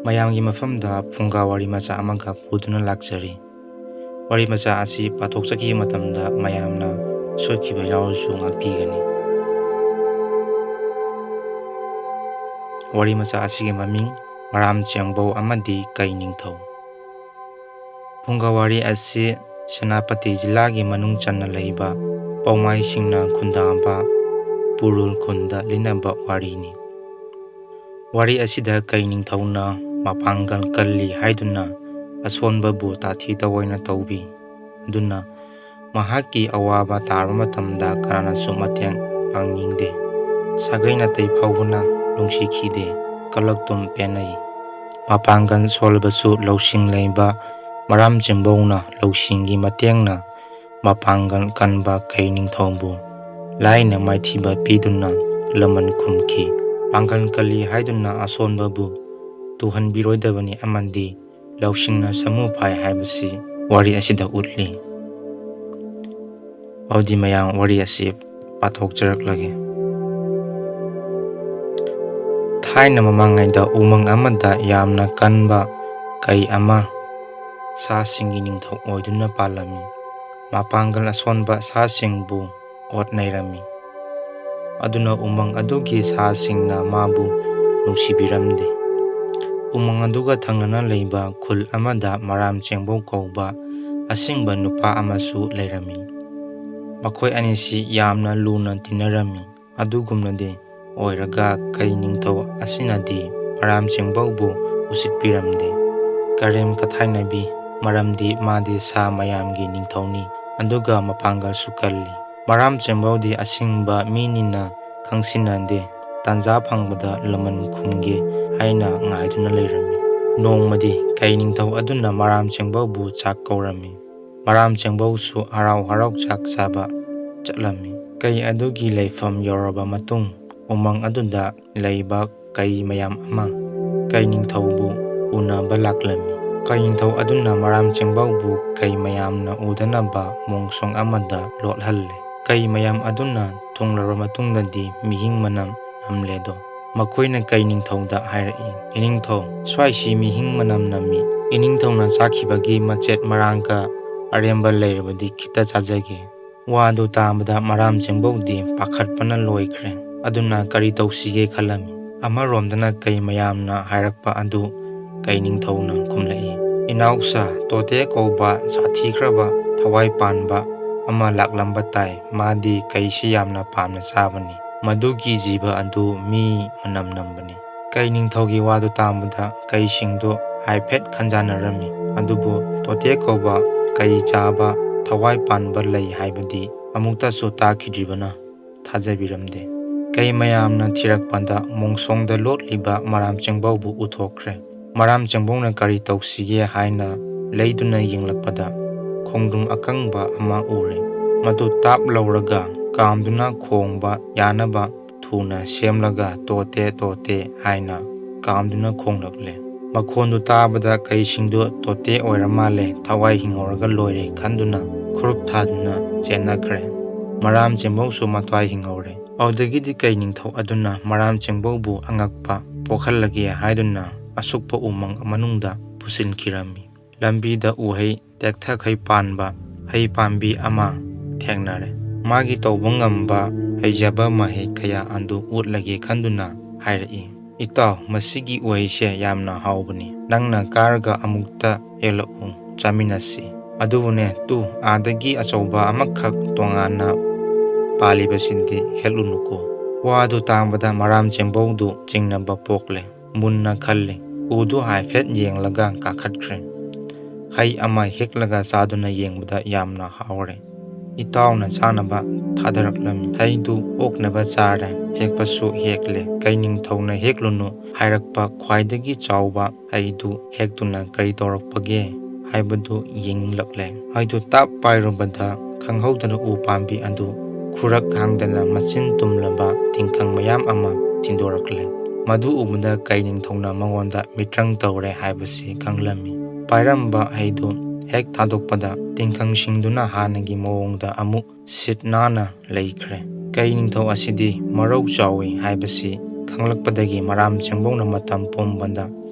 ꯃꯌꯥꯝꯒꯤ ꯃꯐꯝꯗ ꯐꯨꯡꯒꯥ ꯋꯥꯔꯤ ꯃꯆꯥ ꯑꯃꯒ ꯄꯨꯗꯨꯅ ꯂꯥꯛꯆꯔꯤ꯫ ꯋꯥꯔꯤ ꯃꯆꯥ ꯑꯁꯤ ꯄꯥꯊꯣꯛꯆꯈꯤꯕ ꯃꯇꯝꯗ ꯃꯌꯥꯝꯅ ꯁꯣꯏꯈꯤꯕ ꯌꯥꯎꯔꯁꯨ ꯉꯥꯛꯄꯤꯒꯅꯤ꯫ ꯋꯥꯔꯤ ꯃꯆꯥ ꯑꯁꯤꯒꯤ ꯃꯃꯤꯡ ꯃꯔꯥꯝꯆꯦꯡꯕꯧ ꯑꯃꯗꯤ ꯀꯩ ꯅꯤꯡꯊꯧ꯫ ꯐꯨꯡꯒꯥ ꯋꯥꯔꯤ ꯑꯁꯤ ꯁꯦꯅꯥꯄꯇꯤ ꯖꯤꯂꯥꯒꯤ ꯃꯅꯨꯡ ꯆꯟꯅ ꯂꯩꯕ ꯄꯥꯎꯃꯥꯏꯁꯤꯡꯅ ꯈꯨꯟꯗꯥꯕ ꯄꯨꯔꯨꯜ ꯈꯨꯟꯗ ꯂꯤꯅꯕ ꯋꯥꯔꯤꯅꯤ꯫ ꯋꯥꯔꯤ ꯑꯁꯤꯗ ꯀꯩ ꯅꯤꯡꯊꯧꯅ ꯃꯄꯥꯡꯒꯜ ꯀꯜꯂꯤ ꯍꯥꯏꯗꯨꯅ ꯑꯁꯣꯟꯕꯕꯨ ꯇꯥꯊꯤ ꯇꯑꯣꯏꯅ ꯇꯧꯕꯤ꯫ ꯑꯗꯨꯅ ꯃꯍꯥꯛꯀꯤ ꯑꯋꯥꯕ ꯇꯥꯔꯕ ꯃꯇꯝꯗ ꯀꯅꯥꯅꯁꯨ ꯃꯇꯦꯡ ꯄꯥꯡꯅꯤꯡꯗꯦ꯫ ꯁꯥꯒꯩ ꯅꯥꯇꯩ ꯐꯥꯎꯕꯅ ꯅꯨꯡꯁꯤꯈꯤꯗꯦ, ꯀꯂꯛꯇꯨꯝ ꯄꯦꯟꯅꯩ꯫ ꯃꯄꯥꯡꯒꯜ ꯁꯣꯜꯂꯕꯁꯨ ꯂꯧꯁꯤꯡ ꯂꯩꯕ ꯃꯔꯥꯝꯆꯦꯡꯕꯧꯅ ꯂꯧꯁꯤꯡꯒꯤ ꯃꯇꯦꯡꯅ ꯃꯄꯥꯡꯒꯜ ꯀꯟꯕ ꯀꯩ ꯅꯤꯡꯊꯧꯕꯨ ꯂꯥꯏꯅ ꯃꯥꯏꯊꯤꯕ ꯄꯤꯗꯨꯅ ꯂꯃꯟ ꯈꯨꯝꯈꯤ꯫ ꯄꯥꯡꯒꯜ ꯀꯜꯂꯤ ꯍꯥꯏꯗꯨꯅ ꯑꯁꯣꯟꯕꯕꯨ ꯇꯨꯍꯟꯕꯤꯔꯣꯏꯗꯕꯅꯤ ꯑꯃꯗꯤ ꯂꯧꯁꯤꯡꯅ ꯁꯃꯨ ꯐꯥꯏ ꯍꯥꯏꯕꯁꯤ ꯋꯥꯔꯤ ꯑꯁꯤꯗ ꯎꯠꯂꯤ꯫ ꯑꯗꯨꯗꯤ ꯃꯌꯥꯝ ꯋꯥꯔꯤ ꯑꯁꯤ ꯄꯥꯊꯣꯛꯆꯔꯛꯂꯒꯦ꯫ ꯊꯥꯏꯅ ꯃꯃꯥꯡꯉꯩꯗ ꯎꯃꯪ ꯑꯃꯗ ꯌꯥꯝꯅ ꯀꯟꯕ ꯀꯩ ꯑꯃ ꯁꯥꯁꯤꯡꯒꯤ ꯅꯤꯡꯊꯧ ꯑꯣꯏꯗꯨꯅ ꯄꯥꯜꯂꯝꯃꯤ꯫ ꯃꯄꯥꯡꯒꯜ ꯑꯁꯣꯟꯕ ꯁꯥꯁꯤꯡꯕꯨ ꯑꯣꯠ ꯅꯩꯔꯝꯃꯤ꯫ ꯑꯗꯨꯅ ꯎꯃꯪ ꯑꯗꯨꯒꯤ ꯁꯥꯁꯤꯡꯅ ꯃꯥꯕꯨ ꯅꯨꯡꯁꯤꯕꯤꯔꯝꯗꯦ꯫ ꯎꯃꯪ ꯑꯗꯨꯒ ꯊꯪꯅꯅ ꯂꯩꯕ ꯈꯨꯜ ꯑꯃꯗ ꯃꯔꯥꯝꯆꯦꯡꯕꯧ ꯀꯧꯕ ꯑꯁꯤꯡꯕ ꯅꯨꯄꯥ ꯑꯃꯁꯨ ꯂꯩꯔꯝꯃꯤ꯫ ꯃꯈꯣꯏ ꯑꯅꯤꯁꯤ ꯌꯥꯝꯅ ꯂꯨꯅ ꯇꯤꯟꯅꯔꯝꯃꯤ꯫ ꯑꯗꯨꯒꯨꯝꯅꯗꯤ ꯑꯣꯏꯔꯒ ꯀꯩ ꯅꯤꯡꯊꯧ ꯑꯁꯤꯅꯗꯤ ꯃꯔꯥꯝꯆꯦꯡꯕꯧꯕꯨ ꯎꯁꯤꯠꯄꯤꯔꯝꯗꯦ, ꯀꯔꯦꯝ ꯀꯊꯥꯏꯅꯕꯤ꯫ ꯃꯔꯝꯗꯤ ꯃꯥꯗꯤ ꯁꯥ ꯃꯌꯥꯝꯒꯤ ꯅꯤꯡꯊꯧꯅꯤ, ꯑꯗꯨꯒ ꯃꯄꯥꯡꯒꯜꯁꯨ ꯀꯜꯂꯤ꯫ ꯃꯔꯥꯝꯆꯦꯡꯕꯧꯗꯤ ꯑꯁꯤꯡꯕ ꯃꯤꯅꯤꯅ ꯈꯪꯁꯤꯟꯅꯗꯦ, ꯇꯥꯟꯖꯥ ꯐꯪꯕꯗ ꯂꯃꯟ ꯈꯨꯝꯒꯦ ꯍꯥꯏꯅ ꯉꯥꯏꯗꯨꯅ ꯂꯩꯔꯝꯃꯤ꯫ ꯅꯣꯡꯃꯗꯤ ꯀꯩ ꯅꯤꯡꯊꯧ ꯑꯗꯨꯅ ꯃꯔꯥꯝꯆꯦꯡꯕꯧꯕꯨ ꯆꯥꯛ ꯀꯧꯔꯝꯃꯤ꯫ ꯃꯔꯥꯝꯆꯦꯡꯕꯧꯁꯨ ꯍꯔꯥꯎ ꯍꯔꯥꯎ ꯆꯥꯛ ꯆꯥꯕ ꯆꯠꯂꯝꯃꯤ꯫ ꯀꯩ ꯑꯗꯨꯒꯤ ꯂꯩꯐꯝ ꯌꯧꯔꯕ ꯃꯇꯨꯡ ꯎꯃꯪ ꯑꯗꯨꯗ ꯂꯩꯕ ꯀꯩ ꯃꯌꯥꯝ ꯑꯃ ꯀꯩ ꯅꯤꯡꯊꯧꯕꯨ ꯎꯅꯕ ꯂꯥꯛꯂꯝꯃꯤ꯫ ꯀꯩ ꯅꯤꯡꯊꯧ ꯑꯗꯨꯅ ꯃꯔꯥꯝꯆꯦꯡꯕꯧꯕꯨ ꯀꯩ ꯃꯌꯥꯝꯅ ꯎꯗꯅꯕ ꯃꯣꯡꯁꯣꯡ ꯑꯃꯗ ꯂꯣꯠꯍꯜꯂꯦ꯫ ꯀꯩ ꯃꯌꯥꯝ ꯑꯗꯨꯅ ꯊꯨꯡꯂꯔꯕ ꯃꯇꯨꯡꯗꯗꯤ ꯃꯤꯍꯤꯡ ꯃꯅꯝ ꯅꯝꯂꯦꯗꯣ ꯃꯈꯣꯏꯅ ꯀꯩ ꯅꯤꯡꯊꯧꯗ ꯍꯥꯏꯔꯛꯏ, "ꯏꯅꯤꯡꯊꯧ, ꯁ꯭ꯋꯥꯏꯁꯤ ꯃꯤꯍꯤꯡ ꯃꯅꯝ ꯅꯝꯃꯤ꯫ ꯏꯅꯤꯡꯊꯧꯅ ꯆꯥꯈꯤꯕꯒꯤ ꯃꯆꯦꯠ ꯃꯔꯥꯡꯀ ꯑꯔꯦꯝꯕ ꯂꯩꯔꯕꯗꯤ ꯈꯤꯇ ꯆꯥꯖꯒꯦ꯫" ꯋꯥꯗꯨ ꯇꯥꯕꯗ ꯃꯔꯥꯝꯆꯦꯡꯕꯧꯗꯤ ꯄꯥꯈꯠꯄꯅ ꯂꯣꯏꯈ꯭ꯔꯦ꯫ ꯑꯗꯨꯅ ꯀꯔꯤ ꯇꯧꯁꯤꯒꯦ ꯈꯜꯂꯝꯃꯤ꯫ ꯑꯃꯔꯣꯝꯗꯅ ꯀꯩ ꯃꯌꯥꯝꯅ ꯍꯥꯏꯔꯛꯄ ꯑꯗꯨ ꯀꯩ ꯅꯤꯡꯊꯧꯅ ꯈꯨꯝꯂꯛꯏ, "ꯏꯅꯥꯎꯆꯥ, ꯇꯣꯇꯦ ꯀꯧꯕ ꯁꯥꯊꯤꯈ꯭ꯔꯕ ꯊꯋꯥꯏ ꯄꯥꯟꯕ ꯑꯃ ꯂꯥꯛꯂꯝꯕ ꯇꯥꯏ꯫ ꯃꯥꯗꯤ ꯀꯩꯁꯤ ꯌꯥꯝꯅ ꯄꯥꯝꯅ ꯆꯥꯕꯅꯤ꯫ ꯃꯗꯨꯒꯤ ꯖꯤꯕ ꯑꯗꯨ ꯃꯤ ꯃꯅꯝ ꯅꯝꯕꯅꯤ꯫" ꯀꯩ ꯅꯤꯡꯊꯧꯒꯤ ꯋꯥꯗꯨ ꯇꯥꯕꯗ ꯀꯩꯁꯤꯡꯗꯨ ꯍꯥꯏꯐꯦꯠ ꯈꯟꯖꯥꯟꯅꯔꯝꯃꯤ꯫ ꯑꯗꯨꯕꯨ ꯇꯣꯇꯦ ꯀꯧꯕ ꯀꯩ ꯆꯥꯕ ꯊꯋꯥꯏ ꯄꯥꯟꯕ ꯂꯩ ꯍꯥꯏꯕꯗꯤ ꯑꯃꯨꯛꯇꯁꯨ ꯇꯥꯈꯤꯗ꯭ꯔꯤꯕꯅ ꯊꯥꯖꯕꯤꯔꯝꯗꯦ꯫ ꯀꯩ ꯃꯌꯥꯝꯅ ꯊꯤꯔꯛꯄꯗ ꯃꯣꯡꯁꯣꯡꯗ ꯂꯣꯠꯂꯤꯕ ꯃꯔꯥꯝꯆꯦꯡꯕꯧꯕꯨ ꯎꯊꯣꯛꯈ꯭ꯔꯦ꯫ ꯃꯔꯥꯝꯆꯦꯡꯕꯧꯅ ꯀꯔꯤ ꯇꯧꯁꯤꯒꯦ ꯍꯥꯏꯅ ꯂꯩꯗꯨꯅ ꯌꯦꯡꯂꯛꯄꯗ ꯈꯣꯡꯗ꯭ꯔꯨꯝ ꯑꯀꯪꯕ ꯑꯃ ꯎꯔꯦ꯫ ꯃꯗꯨ ꯇꯥꯞ ꯂꯧꯔꯒ ꯀꯥꯝꯗꯨꯅ ꯈꯣꯡꯕ ꯌꯥꯅꯕ ꯊꯨꯅ ꯁꯦꯝꯂꯒ ꯇꯣꯇꯦ ꯇꯣꯇꯦ ꯍꯥꯏꯅ ꯀꯥꯝꯗꯨꯅ ꯈꯣꯡꯂꯛꯂꯦ꯫ ꯃꯈꯣꯟꯗꯨ ꯇꯥꯕꯗ ꯀꯩꯁꯤꯡꯗꯨ ꯇꯣꯇꯦ ꯑꯣꯏꯔ ꯃꯥꯜꯂꯦ, ꯊꯋꯥꯏ ꯍꯤꯡꯍꯧꯔꯒ ꯂꯣꯏꯔꯦ ꯈꯟꯗꯨꯅ ꯈꯨꯔꯨꯞ ꯊꯥꯗꯨꯅ ꯆꯦꯟꯅꯈ꯭ꯔꯦ꯫ ꯃꯔꯥꯝꯆꯦꯡꯕꯧꯁꯨ ꯃꯊ꯭ꯋꯥꯏ ꯍꯤꯡꯍꯧꯔꯦ꯫ ꯑꯗꯨꯗꯒꯤꯗꯤ ꯀꯩ ꯅꯤꯡꯊꯧ ꯑꯗꯨꯅ ꯃꯔꯥꯝꯆꯦꯡꯕꯧꯕꯨ ꯑꯉꯛꯄ ꯄꯣꯛꯍꯜꯂꯒꯦ ꯍꯥꯏꯗꯨꯅ ꯑꯁꯨꯛꯄ ꯎꯃꯪ ꯃꯅꯨꯡꯗ ꯄꯨꯁꯤꯟꯈꯤꯔꯝꯃꯤ꯫ ꯂꯝꯕꯤꯗ ꯎꯍꯩ ꯇꯦꯛꯊꯈꯩ ꯄꯥꯟꯕ ꯍꯩ ꯄꯥꯝꯕꯤ ꯑꯃ ꯊꯦꯡꯅꯔꯦ꯫ ꯃꯥꯒꯤ ꯇꯧꯕ ꯉꯝꯕ ꯍꯩꯖꯕ ꯃꯍꯩ ꯀꯌꯥ ꯑꯗꯨ ꯎꯠꯂꯒꯦ ꯈꯟꯗꯨꯅ ꯍꯥꯏꯔꯛꯏ, "ꯏꯇꯥꯎ, ꯃꯁꯤꯒꯤ ꯎꯍꯩꯁꯦ ꯌꯥꯝꯅ ꯍꯥꯎꯕꯅꯤ꯫ ꯅꯪꯅ ꯀꯥꯔꯒ ꯑꯃꯨꯛꯇ ꯍꯦꯛꯂꯛꯎ, ꯆꯥꯃꯤꯟꯅꯁꯤ꯫ ꯑꯗꯨꯕꯨꯅꯦ, ꯇꯨ ꯑꯥꯗꯒꯤ ꯑꯆꯧꯕ ꯑꯃꯈꯛ ꯇꯣꯉꯥꯟꯅ ꯄꯥꯜꯂꯤꯕꯁꯤꯗꯤ ꯍꯦꯛꯂꯨꯅꯨꯀꯣ꯫" ꯋꯥꯗꯨ ꯇꯥꯕꯗ ꯃꯔꯥꯝꯆꯦꯡꯕꯧꯗꯨ ꯆꯤꯡꯅꯕ ꯄꯣꯛꯂꯦ꯫ ꯃꯨꯟꯅ ꯈꯜꯂꯦ, ꯎꯗꯨ ꯍꯥꯏꯐꯦꯠ ꯌꯦꯡꯂꯒ ꯀꯥꯈꯠꯈ꯭ꯔꯦ꯫ ꯍꯩ ꯑꯃ ꯍꯦꯛꯂꯒ ꯆꯥꯗꯨꯅ ꯌꯦꯡꯕꯗ ꯌꯥꯝꯅ ꯍꯥꯎꯔꯦ꯫ ꯏꯇꯥꯎꯅ ꯆꯥꯅꯕ ꯊꯥꯗꯔꯛꯂꯝꯃꯤ꯫ ꯍꯩꯗꯨ ꯑꯣꯛꯅꯕ ꯆꯥꯔꯦ, ꯍꯦꯛꯄꯁꯨ ꯍꯦꯛꯂꯦ꯫ ꯀꯩ ꯅꯤꯡꯊꯧꯅ ꯍꯦꯛꯂꯨꯅꯨ ꯍꯥꯏꯔꯛꯄ ꯈ꯭ꯋꯥꯏꯗꯒꯤ ꯆꯥꯎꯕ ꯍꯩꯗꯨ ꯍꯦꯛꯇꯨꯅ ꯀꯔꯤ ꯇꯧꯔꯛꯄꯒꯦ ꯍꯥꯏꯕꯗꯨ ꯌꯦꯡꯅꯤꯡꯂꯛꯂꯦ꯫ ꯍꯩꯗꯨ ꯇꯥꯞ ꯄꯥꯏꯔꯨꯕꯗ ꯈꯪꯍꯧꯗꯅ ꯎ ꯄꯥꯝꯕꯤ ꯑꯗꯨ ꯈꯨꯔꯛ ꯍꯥꯡꯗꯅ ꯃꯆꯤꯟ ꯇꯨꯝꯂꯕ ꯇꯤꯡꯈꯪ ꯃꯌꯥꯝ ꯑꯃ ꯊꯤꯟꯗꯣꯔꯛꯂꯦ꯫ ꯃꯗꯨ ꯎꯕꯗ ꯀꯩ ꯅꯤꯡꯊꯧꯅ ꯃꯉꯣꯟꯗ ꯃꯤꯇ꯭ꯔꯪ ꯇꯧꯔꯦ ꯍꯥꯏꯕꯁꯤ ꯈꯪꯂꯝꯃꯤ꯫ ꯄꯥꯏꯔꯝꯕ ꯍꯩꯗꯨ ꯍꯦꯛ ꯊꯥꯗꯣꯛꯄꯗ ꯇꯤꯡꯈꯪꯁꯤꯡꯗꯨꯅ ꯍꯥꯟꯅꯒꯤ ꯃꯑꯣꯡꯗ ꯑꯃꯨꯛ ꯁꯤꯠ ꯅꯥꯟꯅ ꯂꯩꯈ꯭ꯔꯦ꯫ ꯀꯩ ꯅꯤꯡꯊꯧ ꯑꯁꯤꯗꯤ ꯃꯔꯧ ꯆꯥꯎꯏ ꯍꯥꯏꯕꯁꯤ ꯈꯪꯂꯛꯄꯗꯒꯤ ꯃꯔꯥꯝꯆꯦꯡꯕꯧꯅ ꯃꯇꯝ ꯄꯨꯝꯕꯗ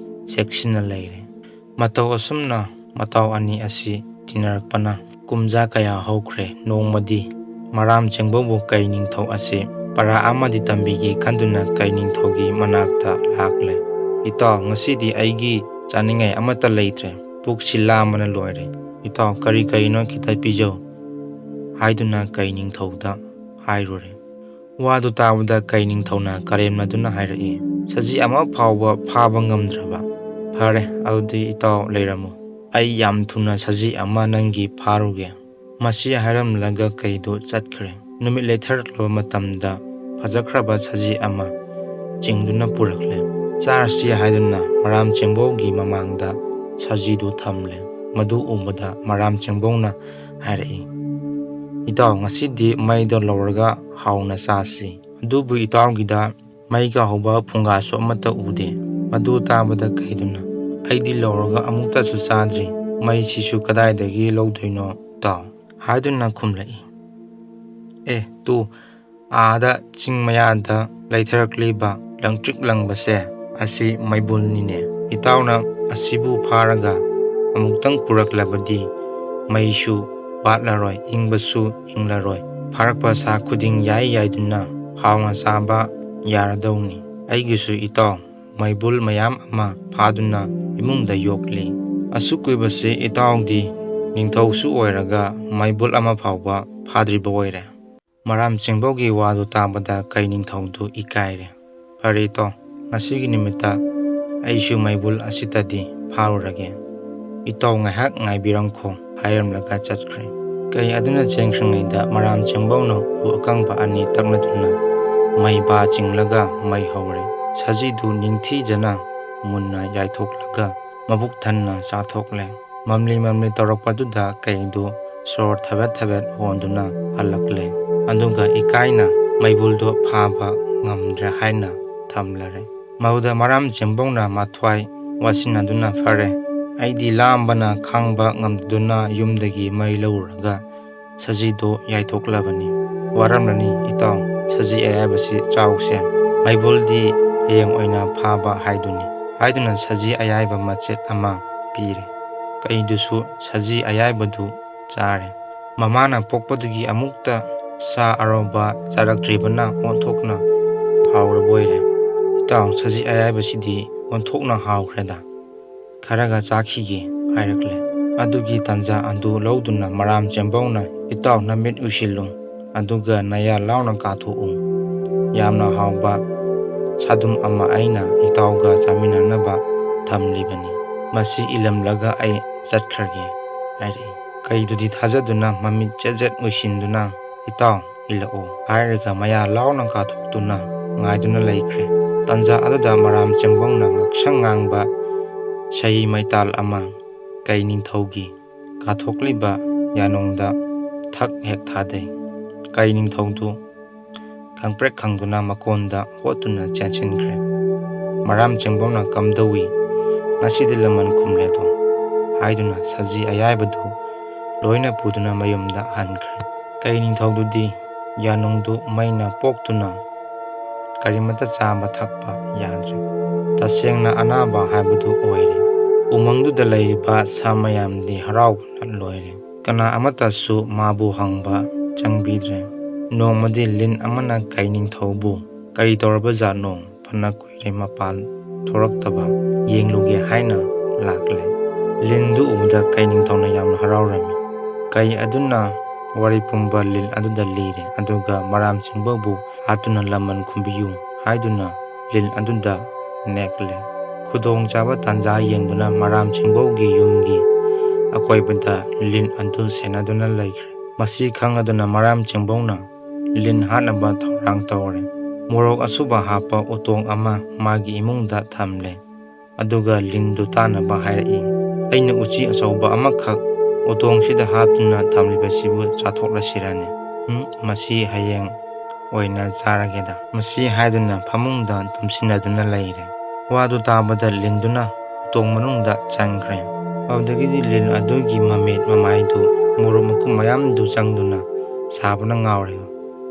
ꯆꯦꯛꯁꯤꯟꯅ ꯂꯩꯔꯦ꯫ ꯃꯇꯧ ꯑꯁꯨꯝꯅ ꯃꯇꯥꯎ ꯑꯅꯤ ꯑꯁꯤ ꯇꯤꯟꯅꯔꯛꯄꯅ ꯀꯨꯝꯖꯥ ꯀꯌꯥ ꯍꯧꯈ꯭ꯔꯦ꯫ ꯅꯣꯡꯃꯗꯤ ꯃꯔꯥꯝ ꯆꯤꯡꯕꯕꯨ ꯀꯩ ꯅꯤꯡꯊꯧ ꯑꯁꯤ ꯄꯔꯥ ꯑꯃꯗꯤ ꯇꯝꯕꯤꯒꯦ ꯈꯟꯗꯨꯅ ꯀꯩ ꯅꯤꯡꯊꯧꯒꯤ ꯃꯅꯥꯛꯇ ꯂꯥꯛꯂꯦ꯫ ꯏꯇꯥꯎ, ꯉꯁꯤꯗꯤ ꯑꯩꯒꯤ ꯆꯥꯅꯤꯡꯉꯥꯏ ꯑꯃꯠꯇ ꯂꯩꯇ꯭ꯔꯦ, ꯄꯨꯛꯁꯤ ꯂꯥꯝꯕꯅ ꯂꯣꯏꯔꯦ꯫ ꯏꯇꯥꯎ, ꯀꯔꯤ ꯀꯔꯤꯅꯣ ꯈꯤꯇ ꯄꯤꯖꯧ ꯍꯥꯏꯗꯨꯅ ꯀꯩ ꯅꯤꯡꯊꯧꯗ ꯍꯥꯏꯔꯨꯔꯦ꯫ ꯋꯥꯗꯨ ꯇꯥꯕꯗ ꯀꯩ ꯅꯤꯡꯊꯧꯅ ꯀꯔꯦꯝꯅꯗꯨꯅ ꯍꯥꯏꯔꯛꯏ, ꯁꯖꯤ ꯑꯃ ꯐꯥꯎꯕ ꯐꯥꯕ ꯉꯝꯗ꯭ꯔꯕ? ꯐꯔꯦ, ꯑꯗꯨꯗꯤ ꯏꯇꯥꯎ ꯂꯩꯔꯝꯃꯨ, ꯑꯩ ꯌꯥꯝ ꯊꯨꯅ ꯁꯖꯤ ꯑꯃ ꯅꯪꯒꯤ ꯐꯥꯔꯨꯒꯦ꯫ ꯃꯁꯤ ꯍꯥꯏꯔꯝꯂꯒ ꯀꯩꯗꯨ ꯆꯠꯈ꯭ꯔꯦ꯫ ꯅꯨꯃꯤꯠ ꯂꯩꯊꯔꯛꯂꯕ ꯃꯇꯝꯗ ꯐꯖꯈ꯭ꯔꯕ ꯁꯖꯤ ꯑꯃ ꯆꯤꯡꯗꯨꯅ ꯄꯨꯔꯛꯂꯦ꯫ ꯆꯥꯔꯁꯤ ꯍꯥꯏꯗꯨꯅ ꯃꯔꯥꯝ ꯆꯤꯡꯕꯧꯒꯤ ꯃꯃꯥꯡꯗ ꯁꯖꯤꯗꯨ ꯊꯝꯂꯦ꯫ ꯃꯗꯨ ꯎꯕꯗ ꯃꯔꯥꯝ ꯆꯤꯡꯕꯧꯅ ꯍꯥꯏꯔꯛꯏ, ꯏꯇꯥꯎ, ꯉꯁꯤꯗꯤ ꯃꯩꯗ ꯂꯧꯔꯒ ꯍꯥꯎꯅ ꯆꯥꯁꯤ꯫ ꯑꯗꯨꯕꯨ ꯏꯇꯥꯎꯒꯤꯗ ꯃꯩꯒ ꯍꯧꯕ ꯐꯨꯡꯒꯥꯁꯨ ꯑꯃꯠꯇ ꯎꯗꯦ꯫ ꯃꯗꯨ ꯇꯥꯕꯗ ꯀꯩꯗꯨꯅ, ꯑꯩꯗꯤ ꯂꯧꯔꯒ ꯑꯃꯨꯛꯇꯁꯨ ꯆꯥꯗ꯭ꯔꯤ, ꯃꯩꯁꯤꯁꯨ ꯀꯗꯥꯏꯗꯒꯤ ꯂꯧꯗꯣꯏꯅꯣ ꯏꯇꯥꯎ ꯍꯥꯏꯗꯨꯅ ꯈꯨꯝꯂꯛꯏ꯫ ꯇꯨ ꯑꯥꯗ ꯆꯤꯡ ꯃꯌꯥꯗ ꯂꯩꯊꯔꯛꯂꯤꯕ ꯂꯪꯇ꯭ꯔꯤꯛ ꯂꯪꯕꯁꯦ, ꯑꯁꯤ ꯃꯩꯕꯨꯜꯅꯤꯅꯦ꯫ ꯏꯇꯥꯎꯅ ꯑꯁꯤꯕꯨ ꯐꯥꯔꯒ ꯑꯃꯨꯛꯇꯪ ꯄꯨꯔꯛꯂꯕꯗꯤ ꯃꯩꯁꯨ ꯋꯥꯠꯂꯔꯣꯏ, ꯏꯪꯕꯁꯨ ꯏꯪꯂꯔꯣꯏ, ꯐꯥꯔꯛꯄ ꯁꯥ ꯈꯨꯗꯤꯡ ꯌꯥꯏ ꯌꯥꯏꯗꯨꯅ ꯍꯥꯎꯅ ꯆꯥꯕ ꯌꯥꯔꯗꯧꯅꯤ꯫ ꯑꯩꯒꯤꯁꯨ ꯏꯇꯥꯎ ꯃꯩꯕꯨꯜ ꯃꯌꯥꯝ ꯑꯃ ꯐꯥꯗꯨꯅ ꯏꯃꯨꯡꯗ ꯌꯣꯛꯂꯤ꯫ ꯑꯁꯨꯛ ꯀꯨꯏꯕꯁꯤ ꯏꯇꯥꯎꯗꯤ ꯅꯤꯡꯊꯧꯁꯨ ꯑꯣꯏꯔꯒ ꯃꯩꯕꯨꯜ ꯑꯃ ꯐꯥꯎꯕ ꯐꯥꯗ꯭ꯔꯤꯕ ꯑꯣꯏꯔꯦ꯫ ꯃꯔꯥꯝ ꯆꯤꯡꯕꯧꯒꯤ ꯋꯥꯗꯨ ꯇꯥꯕꯗ ꯀꯩ ꯅꯤꯡꯊꯧꯗꯨ ꯏꯀꯥꯏꯔꯦ꯫ ꯐꯔꯦ ꯏꯇꯥꯎ, ꯉꯁꯤꯒꯤ ꯅꯨꯃꯤꯠꯇ ꯑꯩꯁꯨ ꯃꯩꯕꯨꯜ ꯑꯁꯤꯇꯗꯤ ꯐꯥꯔꯨꯔꯒꯦ, ꯏꯇꯥꯎ ꯉꯥꯏꯍꯥꯛ ꯉꯥꯏꯕꯤꯔꯝꯈꯣ ꯍꯥꯏꯔꯝꯂꯒ ꯆꯠꯈ꯭ꯔꯦ꯫ ꯀꯩ ꯑꯗꯨꯅ ꯆꯦꯟꯈ꯭ꯔꯤꯉꯩꯗ ꯃꯔꯥꯝ ꯆꯤꯡꯕꯧꯅ ꯎ ꯑꯀꯪꯕ ꯑꯅꯤ ꯇꯛꯅꯗꯨꯅ ꯃꯩꯕꯥ ꯆꯤꯡꯂꯒ ꯃꯩ ꯍꯧꯔꯦ꯫ ꯁꯖꯤꯗꯨ ꯅꯤꯡꯊꯤꯖꯅ ꯃꯨꯟꯅ ꯌꯥꯏꯊꯣꯛꯂꯒ ꯃꯕꯨꯛ ꯊꯟꯅ ꯆꯥꯊꯣꯛꯂꯦ꯫ ꯃꯝꯂꯤ ꯃꯝꯂꯤ ꯇꯧꯔꯛꯄꯗꯨꯗ ꯀꯩꯗꯨ ꯁꯣꯔ ꯊꯕꯦꯠ ꯊꯕꯦꯠ ꯍꯣꯟꯗꯨꯅ ꯍꯜꯂꯛꯂꯦ꯫ ꯑꯗꯨꯒ ꯏꯀꯥꯏꯅ ꯃꯩꯕꯨꯜꯗꯨ ꯐꯥꯕ ꯉꯝꯗ꯭ꯔꯦ ꯍꯥꯏꯅ ꯊꯝꯂꯔꯦ꯫ ꯃꯗꯨꯗ ꯃꯔꯥꯝ ꯆꯤꯡꯕꯧꯅ ꯃꯊ꯭ꯋꯥꯏ ꯋꯥꯁꯤꯟꯅꯗꯨꯅ, ꯐꯔꯦ, ꯑꯩꯗꯤ ꯂꯥꯝꯕꯅ ꯈꯥꯡꯕ ꯉꯝꯗꯗꯨꯅ ꯌꯨꯝꯗꯒꯤ ꯃꯩ ꯂꯧꯔꯨꯔꯒ ꯁꯖꯤꯗꯨ ꯌꯥꯏꯊꯣꯛꯂꯕꯅꯤ꯫ ꯋꯥꯔꯝꯂꯅꯤ ꯏꯇꯥꯎ, ꯁꯖꯤ ꯑꯌꯥꯏꯕꯁꯤ ꯆꯥꯎꯁꯦ, ꯃꯩꯕꯨꯜꯗꯤ ꯍꯌꯦꯡ ꯑꯣꯏꯅ ꯐꯥꯕ ꯍꯥꯏꯗꯨꯅꯤ ꯍꯥꯏꯗꯨꯅ ꯁꯖꯤ ꯑꯌꯥꯏꯕ ꯃꯆꯦꯠ ꯑꯃ ꯄꯤꯔꯦ꯫ ꯀꯩꯗꯨꯁꯨ ꯁꯖꯤ ꯑꯌꯥꯏꯕꯗꯨ ꯆꯥꯔꯦ꯫ ꯃꯃꯥꯅ ꯄꯣꯛꯄꯗꯒꯤ ꯑꯃꯨꯛꯇ ꯁꯥ ꯑꯔꯧꯕ ꯆꯥꯔꯛꯇ꯭ꯔꯤꯕꯅ ꯑꯣꯟꯊꯣꯛꯅ ꯍꯥꯎꯔꯕꯣꯏꯔꯦ꯫ ꯏꯇꯥꯎ, ꯁꯖꯤ ꯑꯌꯥꯏꯕꯁꯤꯗꯤ ꯑꯣꯟꯊꯣꯛꯅ ꯍꯥꯎꯈ꯭ꯔꯦꯗ, ꯈꯔꯒ ꯆꯥꯈꯤꯒꯦ ꯍꯥꯏꯔꯛꯂꯦ꯫ ꯑꯗꯨꯒꯤ ꯇꯥꯟꯖꯥ ꯑꯗꯨ ꯂꯧꯗꯨꯅ ꯃꯔꯥꯝ ꯆꯤꯡꯕꯧꯅ, ꯏꯇꯥꯎ, ꯅꯃꯤꯠ ꯎꯏꯁꯤꯜꯂꯨ, ꯑꯗꯨꯒ ꯅꯌꯥ ꯂꯥꯎꯅ ꯀꯥꯊꯣꯛꯎ, ꯌꯥꯝꯅ ꯍꯥꯎꯕ ꯁꯥꯗꯨꯝ ꯑꯃ ꯑꯩꯅ ꯏꯇꯥꯎꯒ ꯆꯥꯃꯤꯟꯅꯅꯕ ꯊꯝꯂꯤꯕꯅꯤ, ꯃꯁꯤ ꯏꯂꯝꯂꯒ ꯑꯩ ꯆꯠꯈ꯭ꯔꯒꯦ ꯍꯥꯏꯔꯛꯏ꯫ ꯀꯩꯗꯨꯗꯤ ꯊꯥꯖꯗꯨꯅ ꯃꯃꯤꯠ ꯖꯦꯠ ꯖꯦꯠ ꯎꯏꯁꯤꯟꯗꯨꯅ, ꯏꯇꯥꯎ ꯏꯜꯂꯛꯎ ꯍꯥꯏꯔꯒ ꯃꯌꯥ ꯂꯥꯎꯅ ꯀꯥꯊꯣꯛꯇꯨꯅ ꯉꯥꯏꯗꯨꯅ ꯂꯩꯈ꯭ꯔꯦ꯫ ꯇꯥꯟꯖꯥ ꯑꯗꯨꯗ ꯃꯔꯥꯝ ꯆꯤꯡꯕꯧꯅ ꯉꯛꯁꯪ ꯉꯥꯡꯕ ꯁꯍꯤ ꯃꯩꯇꯥꯜ ꯑꯃ ꯀꯩ ꯅꯤꯡꯊꯧꯒꯤ ꯀꯥꯊꯣꯛꯂꯤꯕ ꯌꯥꯅꯨꯡꯗ ꯊꯛ ꯍꯦꯛ ꯊꯥꯗꯩ꯫ ꯀꯩ ꯅꯤꯡꯊꯧꯗꯨ ꯈꯪꯄ꯭ꯔꯦꯛ ꯈꯪꯗꯨꯅ ꯃꯀꯣꯟꯗ ꯍꯣꯠꯇꯨꯅ ꯆꯦꯟꯁꯤꯟꯈ꯭ꯔꯦ꯫ ꯃꯔꯥꯝ ꯆꯤꯡꯕꯧꯅ, ꯀꯝꯗꯧꯏ, ꯉꯁꯤꯗꯤ ꯂꯃꯟ ꯈꯨꯝꯂꯦꯗꯣ ꯍꯥꯏꯗꯨꯅ ꯁꯖꯤ ꯑꯌꯥꯏꯕꯗꯨ ꯂꯣꯏꯅ ꯄꯨꯗꯨꯅ ꯃꯌꯨꯝꯗ ꯍꯟꯈ꯭ꯔꯦ꯫ ꯀꯩ ꯅꯤꯡꯊꯧꯗꯨꯗꯤ ꯌꯥꯅꯨꯡꯗꯨ ꯃꯩꯅ ꯄꯣꯛꯇꯨꯅ ꯀꯔꯤꯃꯠꯇ ꯆꯥꯕ ꯊꯛꯄ ꯌꯥꯗ꯭ꯔꯦ꯫ ꯇꯁꯦꯡꯅ ꯑꯅꯥꯕ ꯍꯥꯏꯕꯗꯨ ꯑꯣꯏꯔꯦ꯫ ꯎꯃꯪꯗꯨꯗ ꯂꯩꯔꯤꯕ ꯁꯥ ꯃꯌꯥꯝꯗꯤ ꯍꯔꯥꯎꯕꯅ ꯂꯣꯏꯔꯦ꯫ ꯀꯅꯥ ꯑꯃꯠꯇꯁꯨ ꯃꯥꯕꯨ ꯍꯪꯕ ꯆꯪꯕꯤꯗ꯭ꯔꯦ꯫ ꯅꯣꯡꯃꯗꯤ ꯂꯤꯟ ꯑꯃꯅ ꯀꯩ ꯅꯤꯡꯊꯧꯕꯨ, ꯀꯔꯤ ꯇꯧꯔꯕꯖꯥꯠꯅꯣ, ꯐꯅ ꯀꯨꯏꯔꯦ ꯃꯄꯥꯟ ꯊꯣꯔꯛꯇꯕ, ꯌꯦꯡꯂꯨꯒꯦ ꯍꯥꯏꯅ ꯂꯥꯛꯂꯦ꯫ ꯂꯤꯟꯗꯨ ꯎꯕꯗ ꯀꯩ ꯅꯤꯡꯊꯧꯅ ꯌꯥꯝꯅ ꯍꯔꯥꯎꯔꯝꯃꯤ꯫ ꯀꯩ ꯑꯗꯨꯅ ꯋꯥꯔꯤ ꯄꯨꯝꯕ ꯂꯤꯟ ꯑꯗꯨꯗ ꯂꯤꯔꯦ꯫ ꯑꯗꯨꯒ ꯃꯔꯥꯝ ꯆꯤꯡꯕꯧꯕꯨ ꯍꯥꯠꯇꯨꯅ ꯂꯃꯟ ꯈꯨꯝꯕꯤꯌꯨ ꯍꯥꯏꯗꯨꯅ ꯂꯤꯟ ꯑꯗꯨꯗ ꯅꯦꯛꯂꯦ꯫ ꯈꯨꯗꯣꯡꯆꯥꯕ ꯇꯥꯟꯖꯥ ꯌꯦꯡꯗꯨꯅ ꯃꯔꯥꯝ ꯆꯤꯡꯕꯧꯒꯤ ꯌꯨꯝꯒꯤ ꯑꯀꯣꯏꯕꯗ ꯂꯤꯟ ꯑꯗꯨ ꯁꯦꯟꯅꯗꯨꯅ ꯂꯩꯈ꯭ꯔꯦ꯫ ꯃꯁꯤ ꯈꯪꯂꯗꯨꯅ ꯃꯔꯥꯝ ꯆꯤꯡꯕꯧꯅ ꯂꯤꯟ ꯍꯥꯠꯅꯕ ꯊꯧꯔꯥꯡ ꯇꯧꯔꯦ꯫ ꯃꯣꯔꯣꯛ ꯑꯁꯨꯕ ꯍꯥꯞꯄ ꯎꯇꯣꯡ ꯑꯃ ꯃꯥꯒꯤ ꯏꯃꯨꯡꯗ ꯊꯝꯂꯦ꯫ ꯑꯗꯨꯒ ꯂꯤꯟꯗꯨ ꯇꯥꯅꯕ ꯍꯥꯏꯔꯛꯏ, ꯑꯩꯅ ꯎꯆꯤ ꯑꯆꯧꯕ ꯑꯃꯈꯛ ꯎꯇꯣꯡꯁꯤꯗ ꯍꯥꯞꯇꯨꯅ ꯊꯝꯂꯤꯕꯁꯤꯕꯨ ꯆꯥꯊꯣꯛꯂꯁꯤꯔꯅꯦ? ꯃꯁꯤ ꯍꯌꯦꯡ ꯑꯣꯏꯅ ꯆꯥꯔꯒꯦꯗ, ꯃꯁꯤ ꯍꯥꯏꯗꯨꯅ ꯐꯃꯨꯡꯗ ꯇꯨꯝꯁꯤꯟꯅꯗꯨꯅ ꯂꯩꯔꯦ꯫ ꯋꯥꯗꯨ ꯇꯥꯕꯗ ꯂꯤꯟꯗꯨꯅ ꯎꯇꯣꯡ ꯃꯅꯨꯡꯗ ꯆꯪꯈ꯭ꯔꯦ꯫ ꯑꯗꯨꯗꯒꯤꯗꯤ ꯂꯤꯟ ꯑꯗꯨꯒꯤ ꯃꯃꯤꯠ ꯃꯃꯥꯏꯗꯨ ꯃꯣꯔꯣꯛ ꯃꯀꯨꯞ ꯃꯌꯥꯝꯗꯨ ꯆꯪꯗꯨꯅ ꯁꯥꯕꯅ ꯉꯥꯎꯔꯦ꯫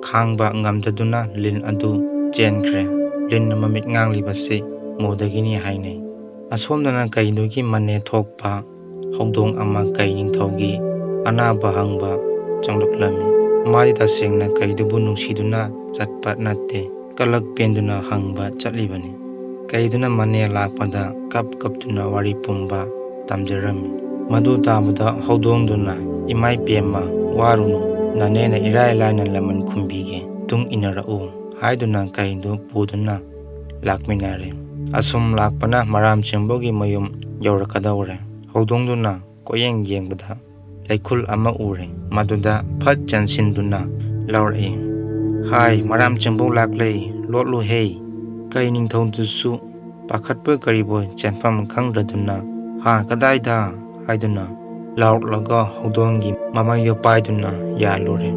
ꯈꯥꯡꯕ ꯉꯝꯗꯗꯨꯅ ꯂꯤꯟ ꯑꯗꯨ ꯆꯦꯟꯈ꯭ꯔꯦ꯫ ꯂꯤꯟꯅ ꯃꯃꯤꯠ ꯉꯥꯡꯂꯤꯕꯁꯤ ꯃꯣꯗꯒꯤꯅꯤ ꯍꯥꯏꯅꯩ꯫ ꯑꯁꯣꯝꯗꯅ ꯀꯩꯗꯨꯒꯤ ꯃꯅꯦ ꯊꯣꯛꯄ ꯍꯧꯗꯣꯡ ꯑꯃ ꯀꯩ ꯅꯤꯡꯊꯧꯒꯤ ꯑꯅꯥꯕ ꯍꯪꯕ ꯆꯪꯂꯛꯂꯝꯃꯤ꯫ ꯃꯥꯗꯤ ꯇꯁꯦꯡꯅ ꯀꯩꯗꯨꯕꯨ ꯅꯨꯡꯁꯤꯗꯨꯅ ꯆꯠꯄ ꯅꯠꯇꯦ, ꯀꯂꯛ ꯄꯦꯟꯗꯨꯅ ꯍꯪꯕ ꯆꯠꯂꯤꯕꯅꯤ꯫ ꯀꯩꯗꯨꯅ ꯃꯅꯦ ꯂꯥꯛꯄꯗ ꯀꯞꯇꯨꯅ ꯋꯥꯔꯤ ꯄꯨꯝꯕ ꯇꯝꯖꯔꯝꯃꯤ꯫ ꯃꯗꯨ ꯇꯥꯕꯗ ꯍꯧꯗꯣꯡꯗꯨꯅ "ꯏꯃꯥꯏꯄꯦꯝꯃ, ꯋꯥꯔꯨꯅꯨ, ꯅꯅꯦꯅ ꯏꯔꯥꯏ ꯂꯥꯏꯅ ꯂꯃꯟ ꯈꯨꯝꯕꯤꯒꯦ, ꯇꯨꯡ ꯏꯟꯅꯔꯛꯎ" ꯍꯥꯏꯗꯨꯅ ꯀꯩꯗꯨ ꯄꯨꯗꯨꯅ ꯂꯥꯛꯃꯤꯟꯅꯔꯦ꯫ ꯑꯁꯨꯝ ꯂꯥꯛꯄꯅ ꯃꯔꯥꯝꯆꯤꯡꯕꯧꯒꯤ ꯃꯌꯨꯝ ꯌꯧꯔꯛꯀꯗꯧꯔꯦ꯫ ꯍꯧꯗꯣꯡꯗꯨꯅ ꯀꯣꯏꯌꯦꯡ ꯌꯦꯡꯕꯗ ꯂꯩꯈꯨꯜ ꯑꯃ ꯎꯔꯦ꯫ ꯃꯗꯨꯗ ꯐꯠ ꯆꯪꯁꯤꯟꯗꯨꯅ ꯂꯥꯎꯔꯛꯏ, "ꯍꯥꯏ, ꯃꯔꯥꯝꯆꯤꯡꯕꯧ ꯂꯥꯛꯂꯦ, ꯂꯣꯠꯂꯨꯍꯦ!" ꯀꯩ ꯅꯤꯡꯊꯧꯗꯨꯁꯨ ꯄꯥꯈꯠꯄꯣꯏ ꯀꯔꯤꯕꯣꯏ ꯆꯦꯟꯐꯝ ꯈꯪꯗ꯭ꯔꯗꯨꯅ "ꯍꯥ, ꯀꯗꯥꯏꯗ?" ꯍꯥꯏꯗꯨꯅ ꯂꯥꯎꯔꯛꯂꯒ ꯍꯧꯗꯣꯡꯒꯤ ꯃꯃꯩꯗꯨ ꯄꯥꯏꯗꯨꯅ ꯌꯥꯜꯂꯨꯔꯦ꯫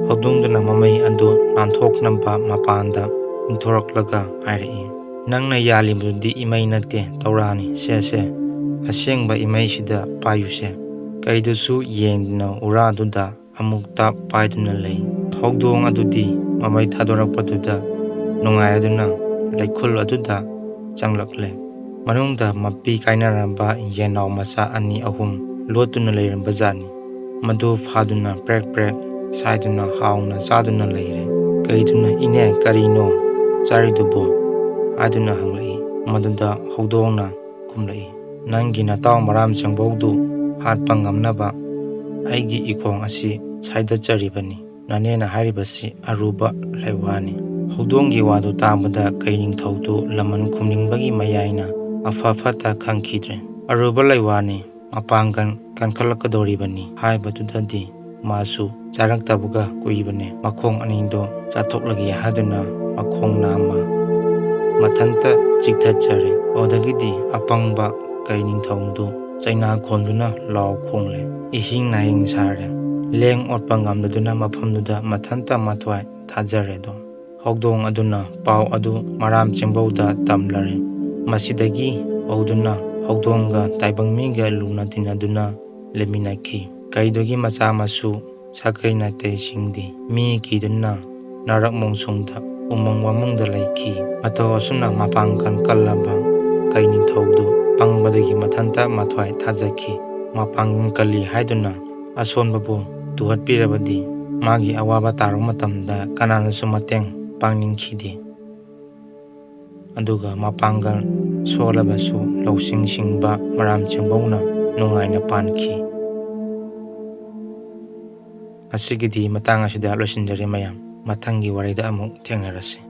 ꯍꯧꯗꯣꯡꯗꯨꯅ ꯃꯃꯩ ꯑꯗꯨ ꯅꯥꯟꯊꯣꯛꯅꯕ ꯃꯄꯥꯟꯗ ꯏꯟꯊꯣꯔꯛꯂꯒ ꯍꯥꯏꯔꯛꯏ, "ꯅꯪꯅ ꯌꯥꯜꯂꯤꯕꯗꯨꯗꯤ ꯏꯃꯩ ꯅꯠꯇꯦ, ꯇꯧꯔꯥꯅꯤ, ꯁꯦ ꯑꯁꯦꯡꯕ ꯏꯃꯩꯁꯤꯗ ꯄꯥꯏꯌꯨꯁꯦ." ꯀꯩꯗꯨꯁꯨ ꯌꯦꯡꯗꯨꯅ ꯎꯔꯥꯗꯨꯗ ꯑꯃꯨꯛꯇ ꯄꯥꯏꯗꯨꯅ ꯂꯩ꯫ ꯍꯧꯗꯣꯡ ꯑꯗꯨꯗꯤ ꯃꯃꯩ ꯊꯥꯗꯣꯔꯛꯄꯗꯨꯗ ꯅꯨꯡꯉꯥꯏꯔꯗꯨꯅ ꯂꯩꯈꯨꯜ ꯑꯗꯨꯗ ꯆꯪꯂꯛꯂꯦ꯫ ꯃꯅꯨꯡꯗ ꯃꯄꯤ ꯀꯥꯏꯅꯔꯕ ꯌꯦꯅꯥꯎ ꯃꯆꯥ ꯑꯅꯤ ꯑꯍꯨꯝ ꯂꯣꯠꯇꯨꯅ ꯂꯩꯔꯝꯕꯖꯥꯠꯅꯤ꯫ ꯃꯗꯨ ꯐꯥꯗꯨꯅ ꯄ꯭ꯔꯦꯛ ꯁꯥꯏꯗꯨꯅ ꯍꯥꯎꯅ ꯆꯥꯗꯨꯅ ꯂꯩꯔꯦ꯫ ꯀꯩꯗꯨꯅ "ꯏꯅꯦ, ꯀꯔꯤꯅꯣ ꯆꯥꯔꯤꯗꯨꯕꯨ?" ꯍꯥꯏꯗꯨꯅ ꯍꯪꯂꯛꯏ꯫ ꯃꯗꯨꯗ ꯍꯧꯗꯣꯡꯅ ꯈꯨꯝꯂꯛꯏ, "ꯅꯪꯒꯤ ꯅꯇꯥꯎ ꯃꯔꯥꯝꯆꯤꯡꯕꯧꯗꯨ ꯍꯥꯠꯄ ꯉꯝꯅꯕ ꯑꯩꯒꯤ ꯏꯈꯣꯡ ꯑꯁꯤ ꯁꯥꯏꯗꯠꯆꯔꯤꯕꯅꯤ꯫ ꯅꯅꯦꯅ ꯍꯥꯏꯔꯤꯕꯁꯤ ꯑꯔꯨꯕ ꯂꯩꯋꯥꯅꯤ." ꯍꯧꯗꯣꯡꯒꯤ ꯋꯥꯗꯨ ꯇꯥꯕꯗ ꯀꯩ ꯅꯤꯡꯊꯧꯗꯨ ꯂꯃꯟ ꯈꯨꯝꯅꯤꯡꯕꯒꯤ ꯃꯌꯥꯏꯅ ꯑꯐ ꯐꯠꯇ ꯈꯪꯈꯤꯗ꯭ꯔꯦ꯫ "ꯑꯔꯨꯕ ꯂꯩꯋꯥꯅꯤ, ꯃꯄꯥꯡꯒꯜ ꯀꯟꯈꯠꯂꯛꯀꯗꯧꯔꯤꯕꯅꯤ" ꯍꯥꯏꯕꯗꯨꯗꯗꯤ ꯃꯥꯁꯨ ꯆꯥꯔꯛꯇꯕꯒ ꯀꯨꯏꯕꯅꯦ꯫ ꯃꯈꯣꯡ ꯑꯅꯤꯗꯨ ꯆꯥꯊꯣꯛꯂꯒꯦ ꯍꯥꯏꯗꯨꯅ ꯃꯈꯣꯡ ꯅꯥꯝꯃ ꯃꯊꯟꯇ ꯆꯤꯛꯊꯠꯆꯔꯦ꯫ ꯑꯗꯨꯗꯒꯤꯗꯤ ꯑꯄꯪꯕ ꯀꯩ ꯅꯤꯡꯊꯧꯗꯨ ꯆꯩꯅꯥꯈꯣꯟꯗꯨꯅ ꯂꯥꯎ ꯈꯣꯡꯂꯦ, ꯏꯍꯤꯡ ꯅꯥꯍꯤꯡ ꯁꯥꯔꯦ꯫ ꯂꯦꯡ ꯑꯣꯠꯄ ꯉꯝꯗꯗꯨꯅ ꯃꯐꯝꯗꯨꯗ ꯃꯊꯟꯇ ꯃꯊ꯭ꯋꯥꯏ ꯊꯥꯖꯔꯦꯗꯣ꯫ ꯍꯧꯗꯣꯡ ꯑꯗꯨꯅ ꯄꯥꯎ ꯑꯗꯨ ꯃꯔꯥꯝꯆꯤꯡꯕꯧꯗ ꯇꯝꯂꯔꯦ꯫ ꯃꯁꯤꯗꯒꯤ ꯍꯧꯗꯨꯅ ꯍꯧꯗꯣꯡꯒ ꯇꯥꯏꯕꯪ ꯃꯤꯒ ꯂꯨꯅ ꯇꯤꯟꯅꯗꯨꯅ ꯂꯩꯃꯤꯟꯅꯈꯤ꯫ ꯀꯩꯗꯨꯒꯤ ꯃꯆꯥ ꯃꯁꯨ ꯁꯥꯀꯩ ꯅꯥꯇꯩꯁꯤꯡꯗꯤ ꯃꯤ ꯀꯤꯗꯨꯅ ꯅꯥꯔꯛ ꯃꯣꯡꯁꯣꯡꯗ ꯎꯃꯪ ꯋꯥꯃꯪꯗ ꯂꯩꯈꯤ꯫ ꯃꯇꯧ ꯑꯁꯨꯝꯅ ꯃꯄꯥꯡꯒꯜ ꯀꯜꯂꯕ ꯀꯩ ꯅꯤꯡꯊꯧꯗꯨ ꯄꯪꯕꯗꯒꯤ ꯃꯊꯟꯇ ꯃꯊ꯭ꯋꯥꯏ ꯊꯥꯖꯈꯤ꯫ ꯃꯄꯥꯡꯒꯜ ꯀꯜꯂꯤ ꯍꯥꯏꯗꯨꯅ ꯑꯁꯣꯟꯕꯕꯨ ꯇꯨꯍꯠꯄꯤꯔꯕꯗꯤ ꯃꯥꯒꯤ ꯑꯋꯥꯕ ꯇꯥꯔꯛꯄ ꯃꯇꯝꯗ ꯀꯅꯥꯅꯁꯨ ꯃꯇꯦꯡ ꯄꯥꯡꯅꯤꯡꯈꯤꯗꯦ꯫ ꯑꯗꯨꯒ ꯃꯄꯥꯡꯒꯜ ꯁꯣꯜꯂꯕꯁꯨ ꯂꯧꯁꯤꯡ ꯁꯤꯡꯕ ꯃꯔꯥꯝꯆꯤꯡꯕꯧꯅ ꯅꯨꯡꯉꯥꯏꯅ ꯄꯥꯟꯈꯤ꯫ ꯉꯁꯤꯒꯤꯗꯤ ꯃꯇꯥꯡ ꯑꯁꯤꯗ ꯂꯣꯏꯁꯤꯟꯖꯔꯦ ꯃꯌꯥꯝ꯫ ꯃꯊꯪꯒꯤ ꯋꯥꯔꯤꯗ ꯑꯃꯨꯛ ꯊꯦꯡꯅꯔꯁꯤ꯫